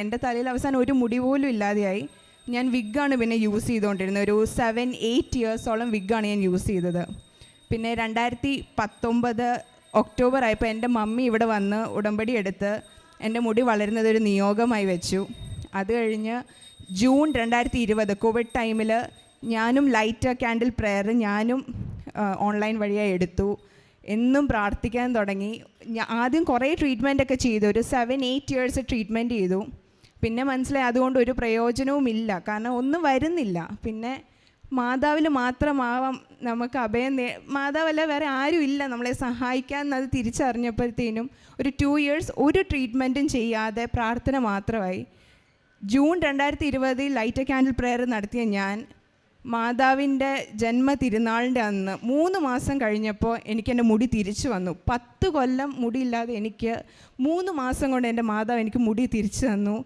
എൻ്റെ തലയിൽ അവസാനം ഒരു മുടി പോലും ഇല്ലാതെയായി. ഞാൻ വിഗ്ഗാണ് പിന്നെ യൂസ് ചെയ്തുകൊണ്ടിരുന്നത്. ഒരു 7-8 ഇയേഴ്സോളം വിഗ്ഗാണ് ഞാൻ യൂസ് ചെയ്തത്. പിന്നെ 2019 ഒക്ടോബർ ആയപ്പോൾ എൻ്റെ മമ്മി ഇവിടെ വന്ന് ഉടമ്പടി എടുത്ത് എൻ്റെ മുടി വളരുന്നത് ഒരു നിയോഗമായി വെച്ചു. അത് കഴിഞ്ഞ് ജൂൺ 2020 കോവിഡ് ടൈമിൽ ഞാനും ലൈറ്റ് ക്യാൻഡിൽ പ്രെയർ ഞാനും ഓൺലൈൻ വഴിയായി എടുത്തു. എന്നും പ്രാർത്ഥിക്കാൻ തുടങ്ങി. ആദ്യം കുറേ ട്രീറ്റ്മെൻറ്റൊക്കെ ചെയ്തു. ഒരു 7-8 ഇയേഴ്സ് ട്രീറ്റ്മെൻറ്റ് ചെയ്തു. പിന്നെ മനസ്സിലായി അതുകൊണ്ട് ഒരു പ്രയോജനവുമില്ല, കാരണം ഒന്നും വരുന്നില്ല. പിന്നെ മാതാവിൽ മാത്രമാവാം നമുക്ക് അഭയം. മാതാവല്ല വേറെ ആരും ഇല്ല നമ്മളെ സഹായിക്കാൻ എന്നത് തിരിച്ചറിഞ്ഞപ്പോഴത്തേനും ഒരു 2 ഇയേഴ്സ് ഒരു ട്രീറ്റ്മെൻറ്റും ചെയ്യാതെ പ്രാർത്ഥന മാത്രമായി. ജൂൺ 2020 ലൈറ്റ് ക്യാൻഡിൽ പ്രെയർ നടത്തിയ ഞാൻ മാതാവിൻ്റെ ജന്മ തിരുനാളിൻ്റെ അന്ന് 3 മാസം കഴിഞ്ഞപ്പോൾ എനിക്കെൻ്റെ മുടി തിരിച്ചു വന്നു. 10 കൊല്ലം മുടിയില്ലാതെ എനിക്ക് 3 മാസം കൊണ്ട് എൻ്റെ മാതാവ് എനിക്ക് മുടി തിരിച്ചു തന്നു.